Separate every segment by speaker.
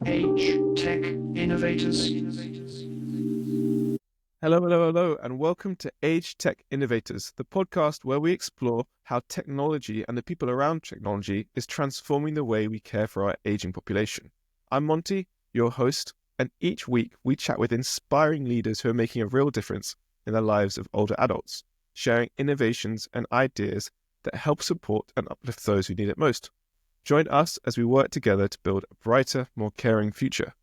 Speaker 1: Age Tech Innovators.
Speaker 2: Hello, and welcome to Age Tech Innovators, the podcast where we explore how technology and the people around technology is transforming the way we care for our aging population. I'm Monty, your host, and each week we chat with inspiring leaders who are making a real difference in the lives of older adults, sharing innovations and ideas that help support and uplift those who need it most. Join us as we work together to build a brighter, more caring future.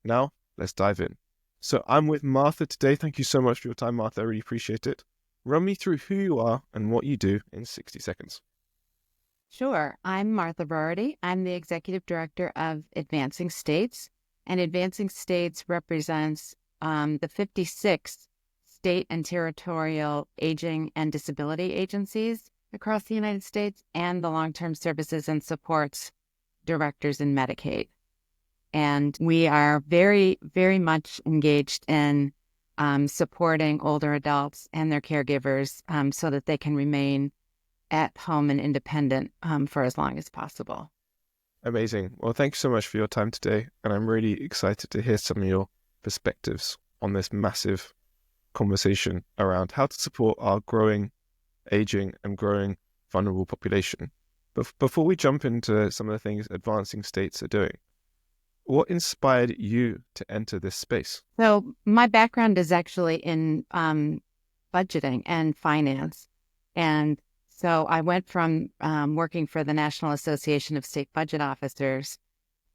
Speaker 2: Now, let's dive in. So I'm with Martha today. Thank you so much for your time, Martha. I really appreciate it. Run me through who you are and what you do in 60 seconds.
Speaker 3: Sure. I'm Martha Roherty. I'm the Executive Director of Advancing States, and Advancing States represents the 56 state and territorial aging and disability agencies across the United States and the long-term services and supports directors in Medicaid. And we are very, very much engaged in supporting older adults and their caregivers so that they can remain at home and independent for as long as possible.
Speaker 2: Amazing. Well, thank you so much for your time today. And I'm really excited to hear some of your perspectives on this massive conversation around how to support our growing, aging and growing vulnerable population. But before we jump into some of the things advancing states are doing, what inspired you to enter this space?
Speaker 3: So my background is actually in budgeting and finance. And so I went from working for the National Association of State Budget Officers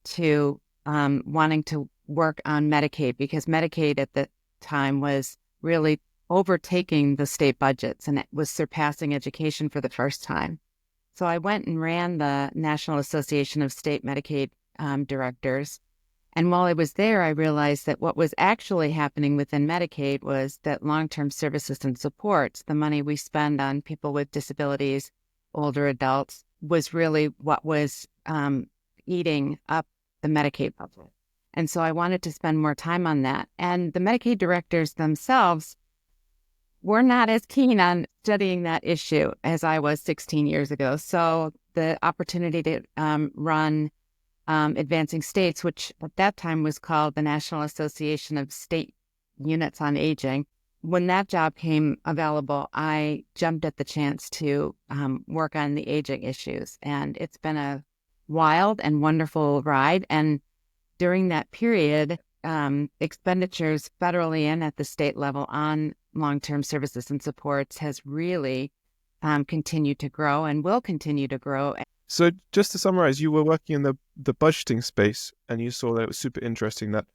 Speaker 3: to wanting to work on Medicaid, because Medicaid at the time was really overtaking the state budgets and it was surpassing education for the first time. So I went and ran the National Association of State Medicaid directors. And while I was there, I realized that what was actually happening within Medicaid was that long-term services and supports, the money we spend on people with disabilities, older adults, was really what was eating up the Medicaid budget. And so I wanted to spend more time on that. And the Medicaid directors themselves were not as keen on studying that issue as I was 16 years ago. So the opportunity to run Advancing States, which at that time was called the National Association of State Units on Aging. When that job came available, I jumped at the chance to work on the aging issues. And it's been a wild and wonderful ride. And during that period, expenditures federally and at the state level on long-term services and supports has really continued to grow and will continue to grow.
Speaker 2: So just to summarize, you were working in the budgeting space and you saw that it was super interesting that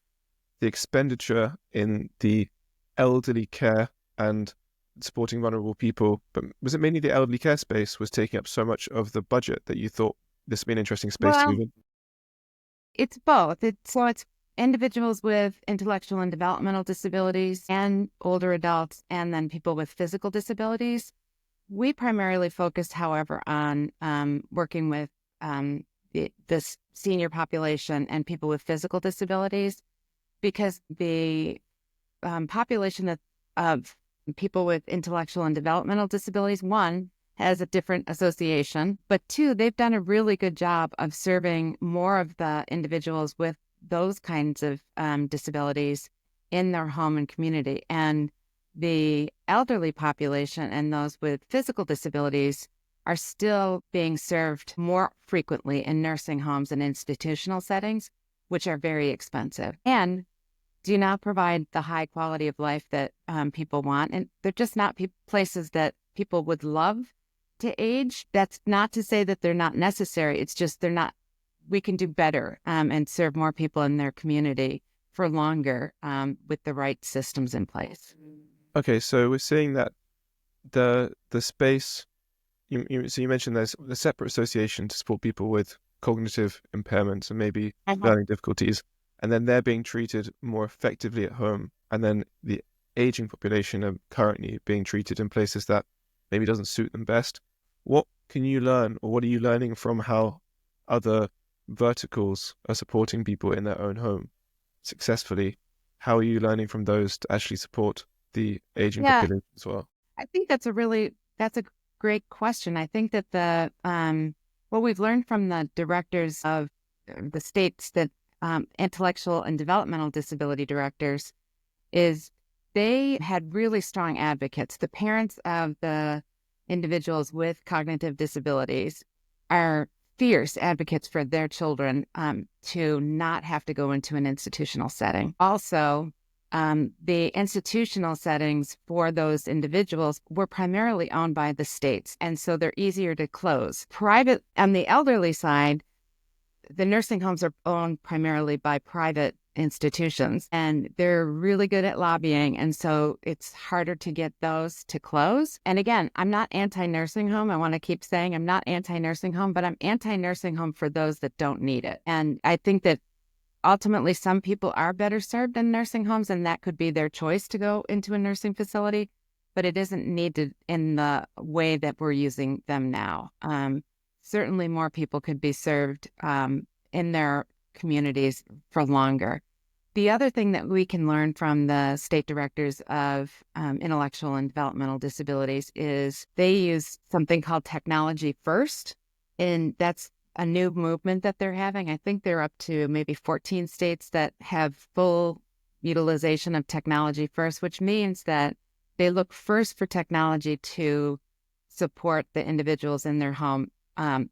Speaker 2: the expenditure in the elderly care and supporting vulnerable people, but was it mainly the elderly care space was taking up so much of the budget that you thought this would be an interesting space to move in?
Speaker 3: It's both. It's individuals with intellectual and developmental disabilities and older adults and then people with physical disabilities. We primarily focused, however, on working with this senior population and people with physical disabilities, because the population of people with intellectual and developmental disabilities, one, has a different association, but two, they've done a really good job of serving more of the individuals with those kinds of disabilities in their home and community. And the elderly population and those with physical disabilities are still being served more frequently in nursing homes and institutional settings, which are very expensive and do not provide the high quality of life that people want. And they're just not places that people would love to age. That's not to say that they're not necessary. It's just we can do better and serve more people in their community for longer with the right systems in place.
Speaker 2: Okay, so we're seeing that the space, so you mentioned there's a separate association to support people with cognitive impairments and maybe learning difficulties, and then they're being treated more effectively at home, and then the aging population are currently being treated in places that maybe doesn't suit them best. What can you learn, or what are you learning from how other verticals are supporting people in their own home successfully? How are you learning from those to actually support the aging population as well?
Speaker 3: I think that's a great question. I think that what we've learned from the directors of the states that intellectual and developmental disability directors is they had really strong advocates. The parents of the individuals with cognitive disabilities are fierce advocates for their children to not have to go into an institutional setting. Also, the institutional settings for those individuals were primarily owned by the states, and so they're easier to close. Private, on the elderly side, the nursing homes are owned primarily by private institutions, and they're really good at lobbying, and so it's harder to get those to close. And again, I'm not anti-nursing home. I want to keep saying I'm not anti-nursing home, but I'm anti-nursing home for those that don't need it. And I think that ultimately some people are better served in nursing homes, and that could be their choice to go into a nursing facility, but it isn't needed in the way that we're using them now. Certainly more people could be served in their communities for longer. The other thing that we can learn from the state directors of intellectual and developmental disabilities is they use something called technology first, and that's a new movement that they're having. I think they're up to maybe 14 states that have full utilization of technology first, which means that they look first for technology to support the individuals in their home.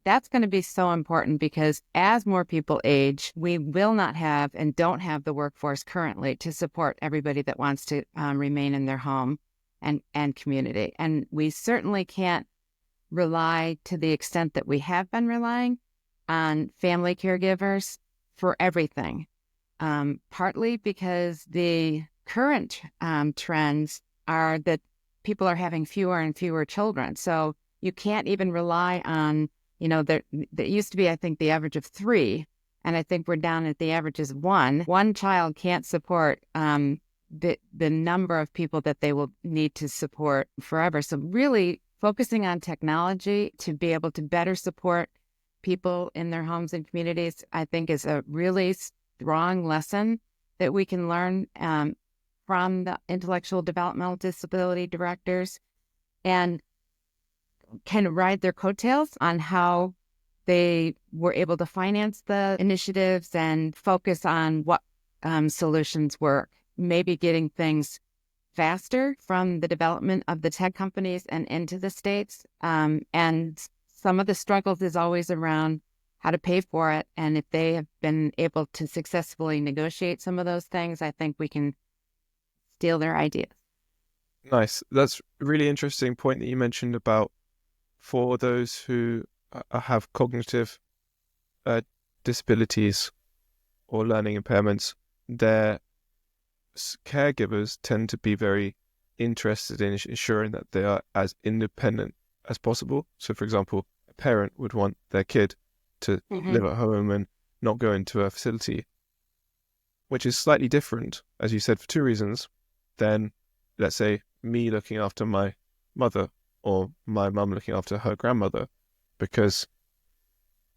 Speaker 3: That's going to be so important because as more people age, we will not have and don't have the workforce currently to support everybody that wants to remain in their home and community. And we certainly can't rely to the extent that we have been relying on family caregivers for everything, partly because the current trends are that people are having fewer and fewer children. So you can't even rely on, there used to be, I think, the average of 3, and I think we're down at the average is 1. One child can't support the number of people that they will need to support forever. So really focusing on technology to be able to better support people in their homes and communities, I think is a really strong lesson that we can learn from the intellectual developmental disability directors, and can ride their coattails on how they were able to finance the initiatives and focus on what solutions work, maybe getting things faster from the development of the tech companies and into the states. And some of the struggles is always around how to pay for it. And if they have been able to successfully negotiate some of those things, I think we can steal their ideas.
Speaker 2: Nice. That's a really interesting point that you mentioned about for those who have cognitive disabilities or learning impairments, their caregivers tend to be very interested in ensuring that they are as independent as possible. So, for example, a parent would want their kid to live at home and not go into a facility, which is slightly different, as you said, for 2 reasons, than, let's say, me looking after my mother or my mum looking after her grandmother, because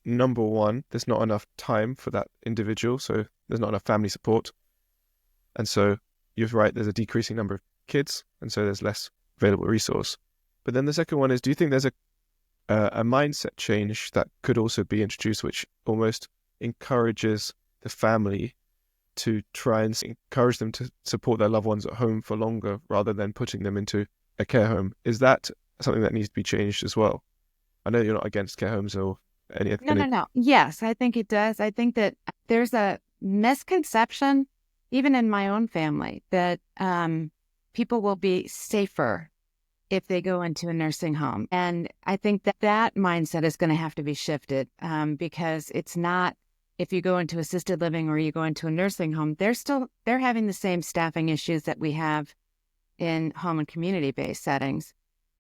Speaker 2: number one, there's not enough time for that individual, so there's not enough family support. And so you're right, there's a decreasing number of kids, and so there's less available resource. But then the second one is, do you think there's a mindset change that could also be introduced, which almost encourages the family to try and encourage them to support their loved ones at home for longer rather than putting them into a care home? Is that something that needs to be changed as well? I know you're not against care homes or anything.
Speaker 3: No. Yes, I think it does. I think that there's a misconception, even in my own family, that people will be safer if they go into a nursing home. And I think that mindset is going to have to be shifted because it's not, if you go into assisted living or you go into a nursing home, they're having the same staffing issues that we have in home and community-based settings.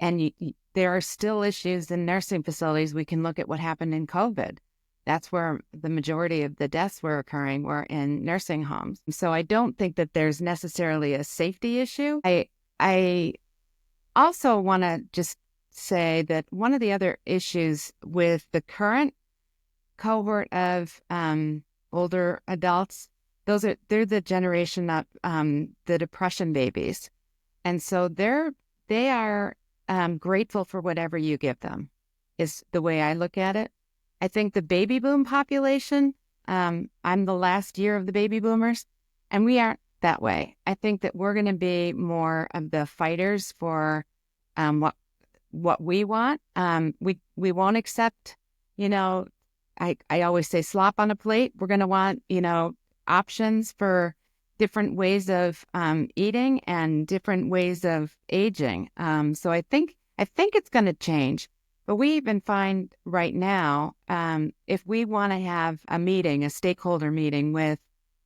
Speaker 3: And there are still issues in nursing facilities. We can look at what happened in COVID. That's where the majority of the deaths were occurring, were in nursing homes. So I don't think that there's necessarily a safety issue. I also want to just say that one of the other issues with the current cohort of older adults, they're the generation of the depression babies. And so they are grateful for whatever you give them, is the way I look at it. I think the baby boom population I'm the last year of the baby boomers, and we aren't that way. I think that we're going to be more of the fighters for what we want. We won't accept, I always say slop on a plate. We're going to want, options for different ways of eating and different ways of aging. So I think it's going to change. But we even find right now, if we want to have a stakeholder meeting with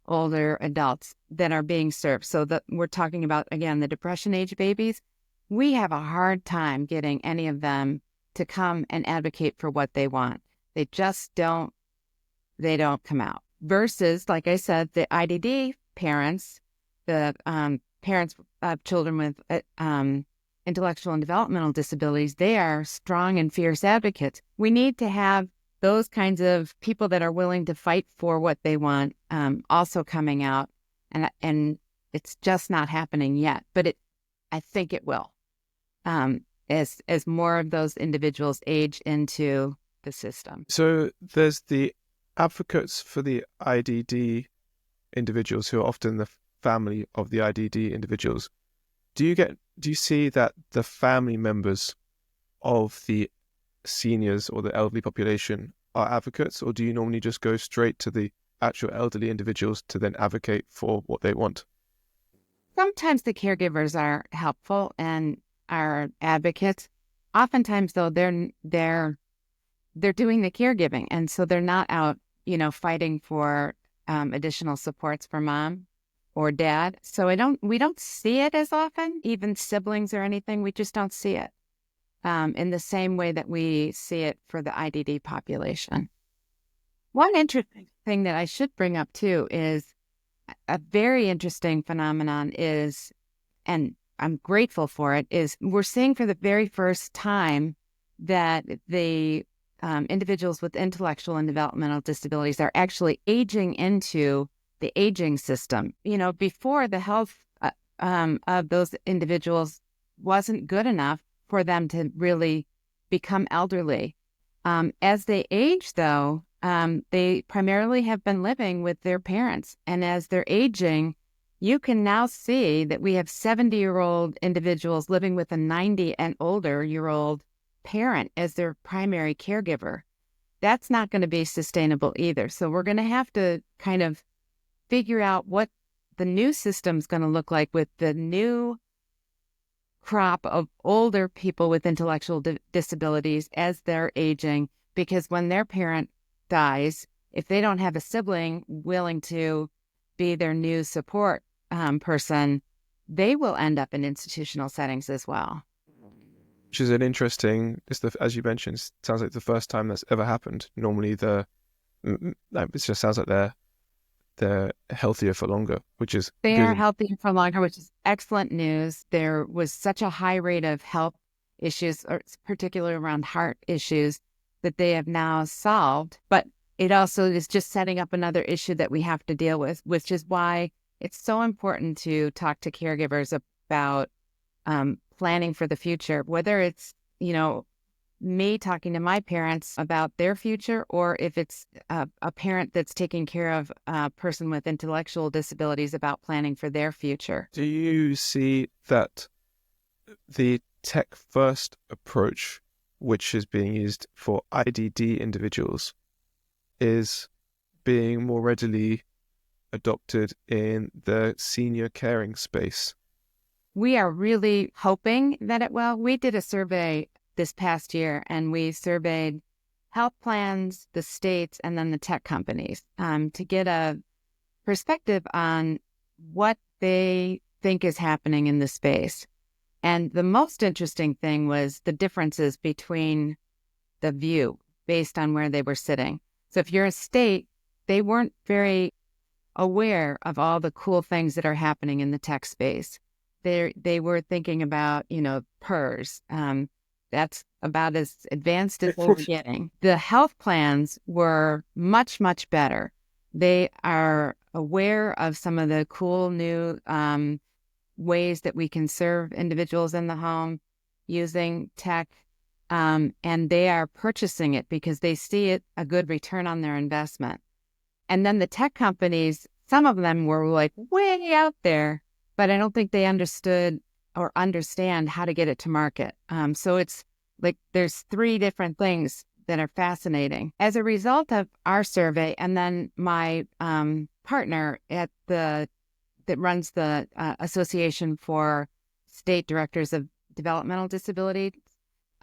Speaker 3: older adults that are being served, so that we're talking about, again, the depression age babies, we have a hard time getting any of them to come and advocate for what they want. They just don't come out. Versus, like I said, the IDD parents, the parents of children with intellectual and developmental disabilities, they are strong and fierce advocates. We need to have those kinds of people that are willing to fight for what they want also coming out. And it's just not happening yet, but I think it will as more of those individuals age into the system.
Speaker 2: So there's the advocates for the IDD individuals who are often the family of the IDD individuals. Do you see that the family members of the seniors or the elderly population are advocates, or do you normally just go straight to the actual elderly individuals to then advocate for what they want?
Speaker 3: Sometimes the caregivers are helpful and are advocates. Oftentimes, though, they're doing the caregiving, and so they're not out, fighting for additional supports for mom or dad. So we don't see it as often, even siblings or anything. We just don't see it in the same way that we see it for the IDD population. One interesting thing that I should bring up too is a very interesting phenomenon is, and I'm grateful for it, is we're seeing for the very first time that the individuals with intellectual and developmental disabilities are actually aging into the aging system. Before, the health of those individuals wasn't good enough for them to really become elderly. As they age, though, they primarily have been living with their parents. And as they're aging, you can now see that we have 70-year-old individuals living with a 90 and older year old parent as their primary caregiver. That's not going to be sustainable either. So we're going to have to kind of figure out what the new system's going to look like with the new crop of older people with intellectual disabilities as they're aging, because when their parent dies, if they don't have a sibling willing to be their new support person, they will end up in institutional settings as well.
Speaker 2: Which is an interesting, as you mentioned, it sounds like the first time that's ever happened. Normally it just sounds like they're healthier for longer, which is
Speaker 3: They
Speaker 2: good.
Speaker 3: are healthy for longer, which is excellent news. There was such a high rate of health issues, or particularly around heart issues, that they have now solved. But it also is just setting up another issue that we have to deal with, which is why it's so important to talk to caregivers about planning for the future, whether it's, me talking to my parents about their future, or if it's a parent that's taking care of a person with intellectual disabilities about planning for their future.
Speaker 2: Do you see that the tech-first approach, which is being used for IDD individuals, is being more readily adopted in the senior caring space?
Speaker 3: We are really hoping that it will. We did a survey this past year, and we surveyed health plans, the states, and then the tech companies to get a perspective on what they think is happening in the space. And the most interesting thing was the differences between the view based on where they were sitting. So if you're a state, they weren't very aware of all the cool things that are happening in the tech space. They were thinking about, PERS. That's about as advanced as they were getting. The health plans were much, much better. They are aware of some of the cool new ways that we can serve individuals in the home using tech, and they are purchasing it because they see it a good return on their investment. And then the tech companies, some of them were like way out there, but I don't think they understood or understand how to get it to market. So it's like there's three different things that are fascinating. As a result of our survey, and then my partner that runs the Association for State Directors of Developmental Disability,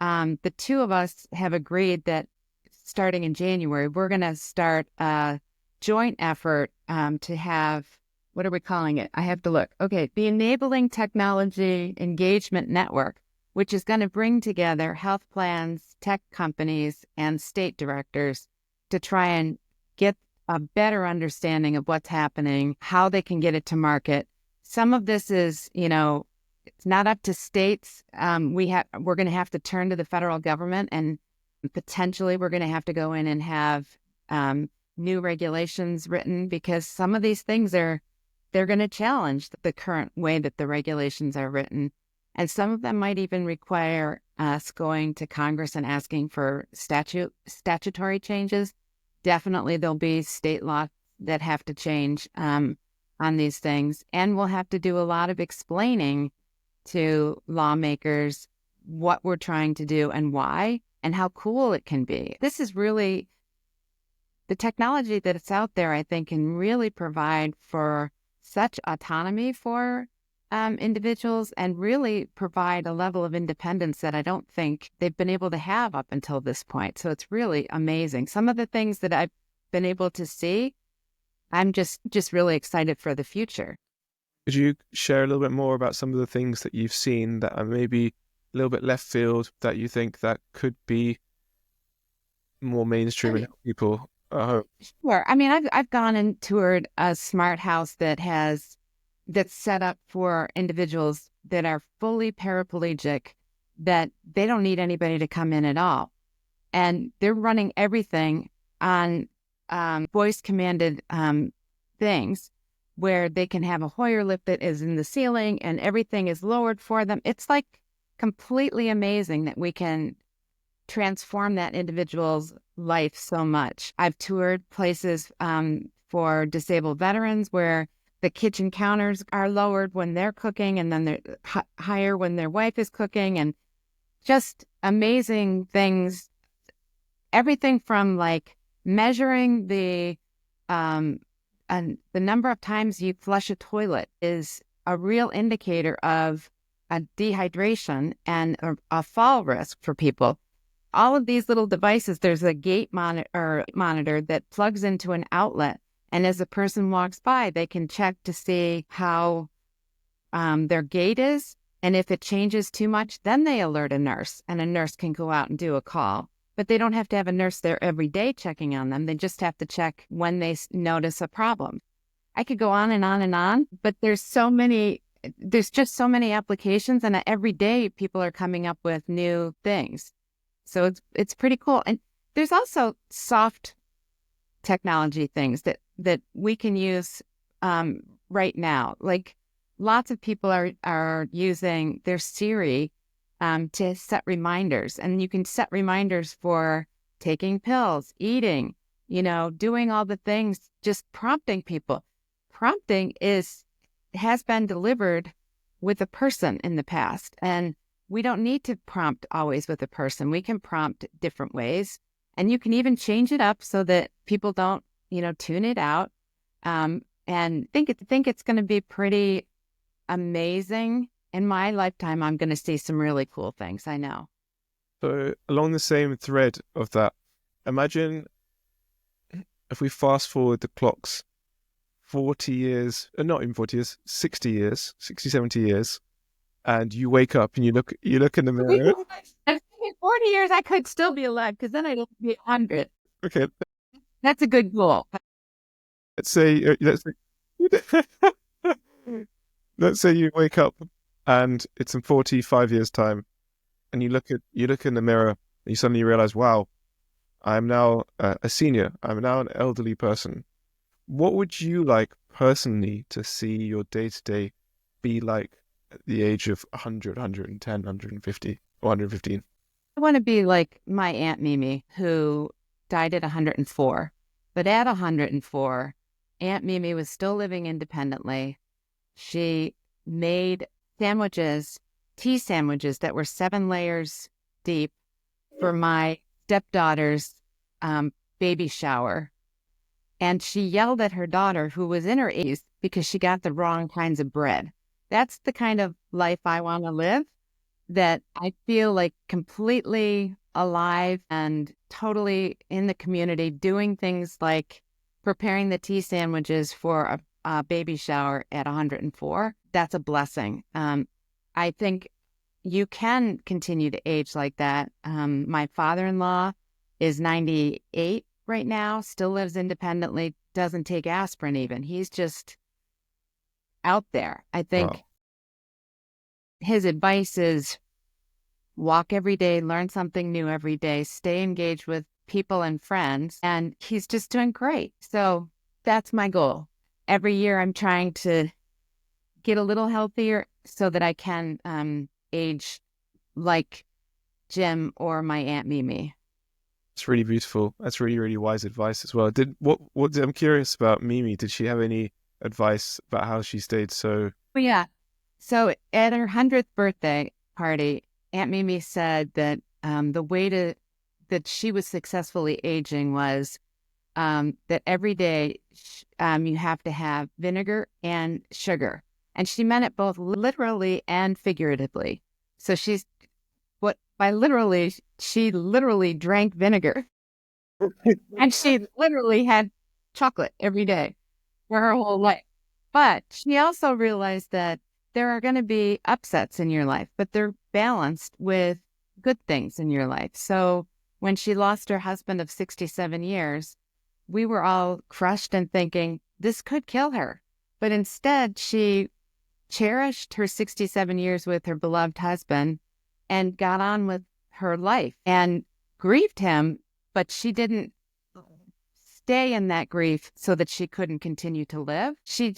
Speaker 3: the two of us have agreed that starting in January, we're going to start a joint effort to have, what are we calling it? I have to look. Okay, the Enabling Technology Engagement Network, which is going to bring together health plans, tech companies, and state directors to try and get a better understanding of what's happening, how they can get it to market. Some of this is, it's not up to states. We're going to have to turn to the federal government, and potentially we're going to have to go in and have new regulations written, because some of these things they're going to challenge the current way that the regulations are written. And some of them might even require us going to Congress and asking for statutory changes. Definitely there'll be state law that have to change on these things. And we'll have to do a lot of explaining to lawmakers what we're trying to do and why and how cool it can be. This is really the technology that's out there, I think, can really provide for such autonomy for individuals and really provide a level of independence that I don't think they've been able to have up until this point. So it's really amazing. Some of the things that I've been able to see, I'm just really excited for the future.
Speaker 2: Could you share a little bit more about some of the things that you've seen that are maybe a little bit left field that you think that could be more mainstream and help people at home?
Speaker 3: Sure. I mean, I've gone and toured a smart house that's set up for individuals that are fully paraplegic, that they don't need anybody to come in at all. And they're running everything on voice commanded things where they can have a Hoyer lift that is in the ceiling and everything is lowered for them. It's like completely amazing that we can transform that individual's life so much. I've toured places for disabled veterans where the kitchen counters are lowered when they're cooking, and then they're higher when their wife is cooking, and just amazing things. Everything from like measuring the number of times you flush a toilet is a real indicator of a dehydration and a fall risk for people. All of these little devices, there's a gait monitor that plugs into an outlet. And as a person walks by, they can check to see how their gait is. And if it changes too much, then they alert a nurse, and a nurse can go out and do a call. But they don't have to have a nurse there every day checking on them. They just have to check when they notice a problem. I could go on and on and on, but there's just so many applications, and every day people are coming up with new things. So it's pretty cool. And there's also soft technology things that we can use right now. Like lots of people are using their Siri to set reminders, and you can set reminders for taking pills, eating, doing all the things, just prompting people. Prompting has been delivered with a person in the past, and we don't need to prompt always with a person. We can prompt different ways, and you can even change it up so that people don't, tune it out. And think it's going to be pretty amazing. In my lifetime, I'm going to see some really cool things. I know.
Speaker 2: So along the same thread of that, imagine if we fast forward the clocks 40 years, not even 40 years, 60 years, 60, 70 years, and you wake up and you look in the mirror.
Speaker 3: In 40 years, I could still be alive, because then I'd be 100.
Speaker 2: Okay.
Speaker 3: That's a good goal.
Speaker 2: Let's say you wake up and it's in 45 years time, and you look in the mirror and you suddenly realize, wow, I'm now a senior. I'm now an elderly person. What would you like personally to see your day-to-day be like at the age of 100, 110, 150, or 115?
Speaker 3: I want to be like my Aunt Mimi, who died at 104. But at 104, Aunt Mimi was still living independently. She made sandwiches, tea sandwiches that were 7 layers deep for my stepdaughter's baby shower. And she yelled at her daughter, who was in her 80s, because she got the wrong kinds of bread. That's the kind of life I want to live, that I feel like completely alive and totally in the community, doing things like preparing the tea sandwiches for a baby shower at 104. That's a blessing. I think you can continue to age like that. My father-in-law is 98 right now, still lives independently, doesn't take aspirin even. He's just out there. I think
Speaker 2: Wow.
Speaker 3: his advice is walk every day, learn something new every day, stay engaged with people and friends, and he's just doing great. So that's my goal. Every year I'm trying to get a little healthier so that I can age like Jim or my Aunt Mimi.
Speaker 2: It's really beautiful. That's really, really wise advice as well. I'm curious about Mimi. Did she have any advice about how she stayed so?
Speaker 3: Well, yeah. So at her 100th birthday party, Aunt Mimi said that the way that she was successfully aging was that every day you have to have vinegar and sugar. And she meant it both literally and figuratively. So she literally drank vinegar. And she literally had chocolate every day for her whole life. But she also realized that there are going to be upsets in your life, but they're balanced with good things in your life. So when she lost her husband of 67 years, we were all crushed and thinking this could kill her. But instead, she cherished her 67 years with her beloved husband and got on with her life and grieved him, but she didn't stay in that grief so that she couldn't continue to live. She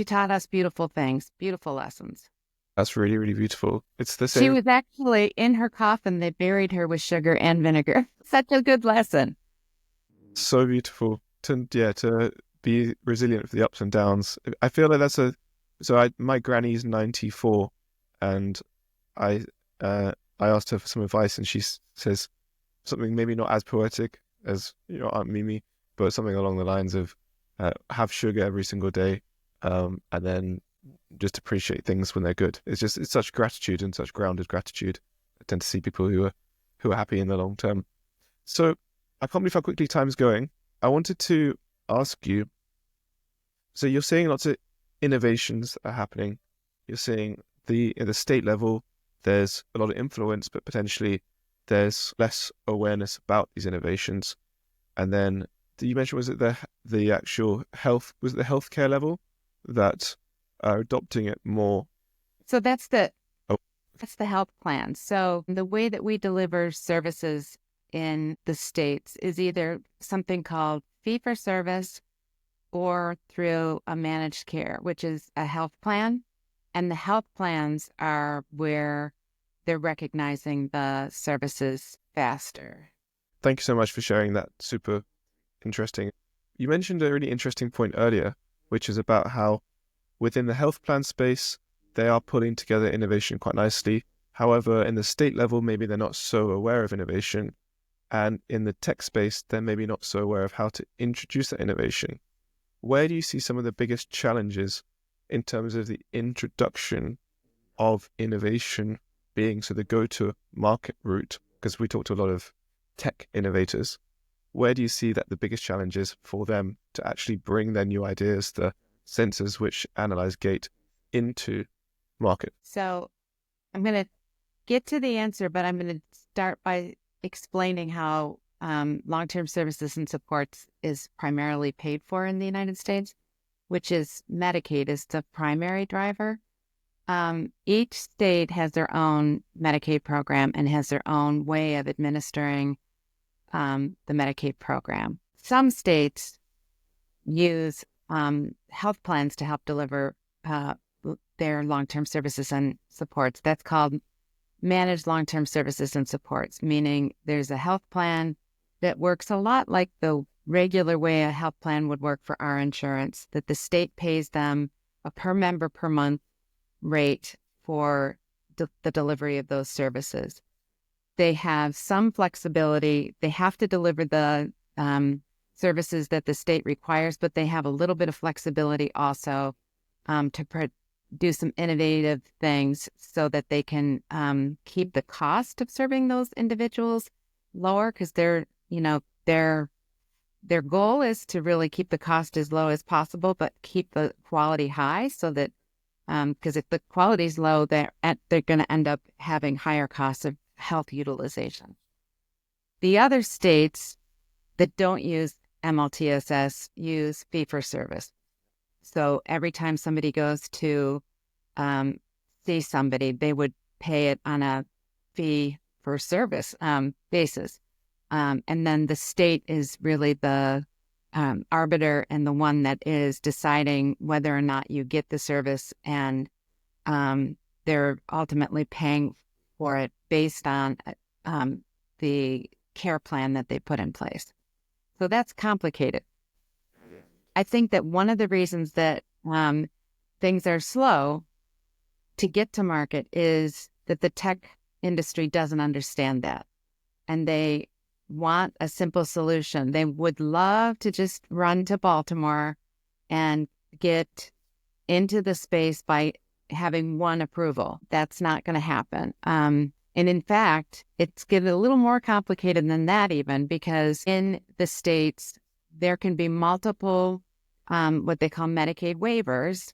Speaker 3: taught us beautiful things, beautiful lessons.
Speaker 2: That's really, really beautiful. It's the
Speaker 3: She
Speaker 2: same.
Speaker 3: was actually in her coffin. They buried her with sugar and vinegar. Such a good lesson.
Speaker 2: So beautiful to be resilient for the ups and downs. I feel like my granny's 94, and I asked her for some advice, and she says something maybe not as poetic as Aunt Mimi, but something along the lines of have sugar every single day, and then just appreciate things when they're good. It's such gratitude and such grounded gratitude. I tend to see people who are happy in the long term. So I can't believe how quickly time's going. I wanted to ask you, so you're seeing lots of innovations that are happening. You're seeing at the state level, there's a lot of influence, but potentially there's less awareness about these innovations. And then you mentioned, was it the actual health, was it the healthcare level that are adopting it more?
Speaker 3: So that's the
Speaker 2: Oh.
Speaker 3: health plan. So the way that we deliver services in the States is either something called fee-for-service or through a managed care, which is a health plan. And the health plans are where they're recognizing the services faster.
Speaker 2: Thank you so much for sharing that. Super interesting. You mentioned a really interesting point earlier, which is about how within the health plan space, they are pulling together innovation quite nicely. However, in the state level, maybe they're not so aware of innovation. And in the tech space, they're maybe not so aware of how to introduce that innovation. Where do you see some of the biggest challenges in terms of the introduction of innovation being the go-to market route? Because we talked to a lot of tech innovators. Where do you see that the biggest challenges for them to actually bring their new ideas, the sensors which analyze gait, into market?
Speaker 3: So I'm going to get to the answer, but I'm going to start by explaining how long-term services and supports is primarily paid for in the United States, which is Medicaid is the primary driver. Each state has their own Medicaid program and has their own way of administering the Medicaid program. Some states use health plans to help deliver their long-term services and supports. That's called managed long-term services and supports, meaning there's a health plan that works a lot like the regular way a health plan would work for our insurance, that the state pays them a per member per month rate for the delivery of those services. They have some flexibility. They have to deliver the services that the state requires, but they have a little bit of flexibility also to do some innovative things so that they can keep the cost of serving those individuals lower, because their goal is to really keep the cost as low as possible, but keep the quality high, so that because if the quality is low, they're going to end up having higher costs of health utilization. The other states that don't use MLTSS use fee-for-service. So every time somebody goes to see somebody, they would pay it on a fee-for-service basis. And then the state is really the arbiter and the one that is deciding whether or not you get the service, and they're ultimately paying for it based on the care plan that they put in place. So that's complicated. I think that one of the reasons that things are slow to get to market is that the tech industry doesn't understand that, and they want a simple solution. They would love to just run to Baltimore and get into the space by having one approval. That's not going to happen. And in fact, it's getting a little more complicated than that even, because in the states, there can be multiple, what they call Medicaid waivers,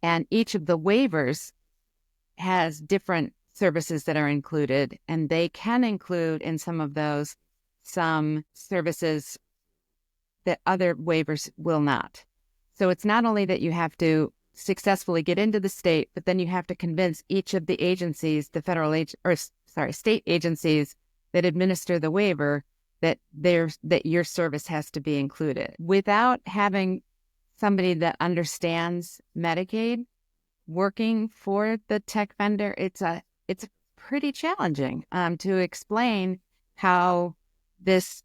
Speaker 3: and each of the waivers has different services that are included, and they can include in some of those some services that other waivers will not. So it's not only that you have to successfully get into the state, but then you have to convince each of the agencies, the state agencies that administer the waiver, that your service has to be included. Without having somebody that understands Medicaid working for the tech vendor, it's pretty challenging to explain how this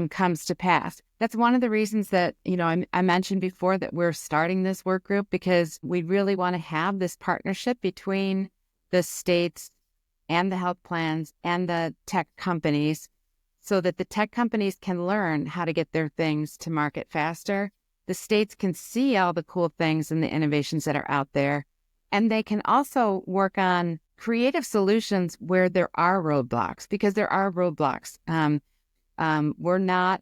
Speaker 3: comes to pass. That's one of the reasons that, I mentioned before that we're starting this work group, because we really want to have this partnership between the states and the health plans and the tech companies, so that the tech companies can learn how to get their things to market faster. The states can see all the cool things and the innovations that are out there, and they can also work on creative solutions where there are roadblocks, because there are roadblocks. We're not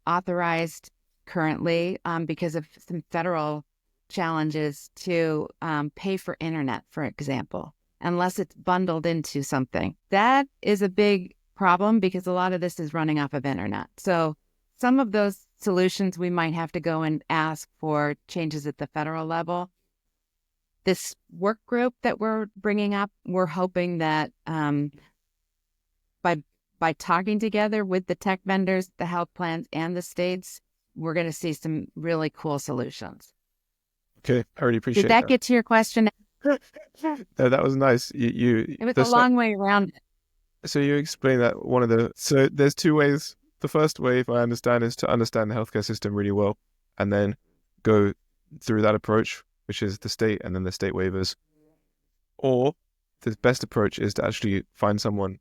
Speaker 3: authorized currently because of some federal challenges to pay for internet, for example, unless it's bundled into something. That is a big problem, because a lot of this is running off of internet. So some of those solutions we might have to go and ask for changes at the federal level. This work group that we're bringing up, we're hoping that by talking together with the tech vendors, the health plans, and the states, we're going to see some really cool solutions.
Speaker 2: Okay, I really appreciate that.
Speaker 3: Did that get to your question?
Speaker 2: No, that was nice.
Speaker 3: It was a long way around it.
Speaker 2: So you explained that so there's two ways. The first way, if I understand, is to understand the healthcare system really well, and then go through that approach, which is the state and then the state waivers. Or the best approach is to actually find someone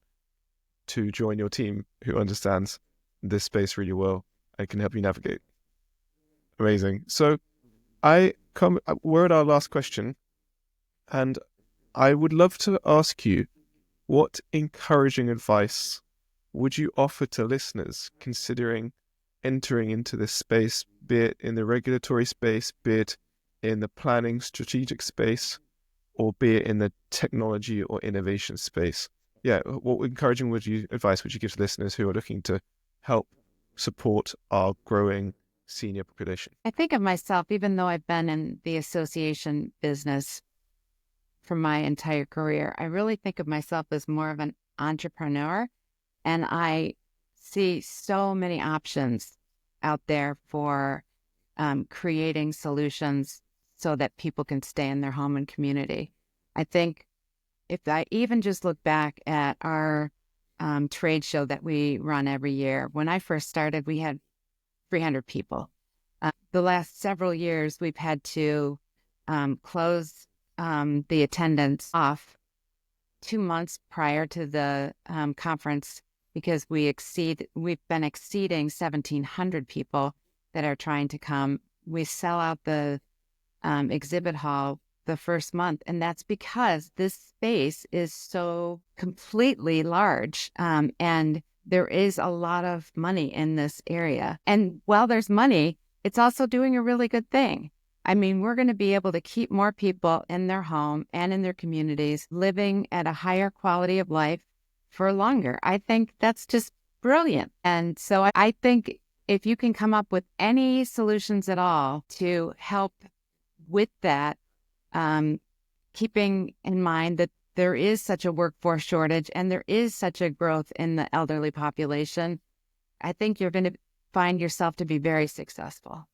Speaker 2: to join your team who understands this space really well and can help you navigate. Amazing. So we're at our last question, and I would love to ask you, what encouraging advice would you offer to listeners considering entering into this space, be it in the regulatory space, be it in the planning strategic space, or be it in the technology or innovation space? Yeah, what encouraging advice would you give to listeners who are looking to help support our growing senior population?
Speaker 3: I think of myself, even though I've been in the association business for my entire career, I really think of myself as more of an entrepreneur, and I see so many options out there for creating solutions so that people can stay in their home and community. I think if I even just look back at our trade show that we run every year, when I first started, we had 300 people. The last several years, we've had to close the attendance off 2 months prior to the conference because we've been exceeding 1,700 people that are trying to come. We sell out the exhibit hall the first month, and that's because this space is so completely large, and there is a lot of money in this area. And while there's money, it's also doing a really good thing. I mean, we're going to be able to keep more people in their home and in their communities living at a higher quality of life for longer. I think that's just brilliant. And so I think if you can come up with any solutions at all to help with that, keeping in mind that there is such a workforce shortage and there is such a growth in the elderly population, I think you're going to find yourself to be very successful.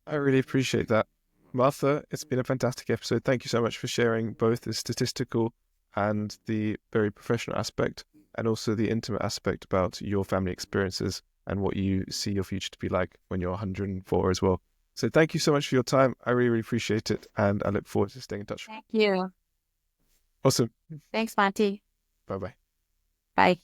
Speaker 2: I really appreciate that. Martha, it's been a fantastic episode. Thank you so much for sharing both the statistical and the very professional aspect, and also the intimate aspect about your family experiences and what you see your future to be like when you're 104 as well. So thank you so much for your time. I really, really appreciate it. And I look forward to staying in touch.
Speaker 3: Thank you.
Speaker 2: Awesome.
Speaker 3: Thanks, Monty.
Speaker 2: Bye-bye.
Speaker 3: Bye.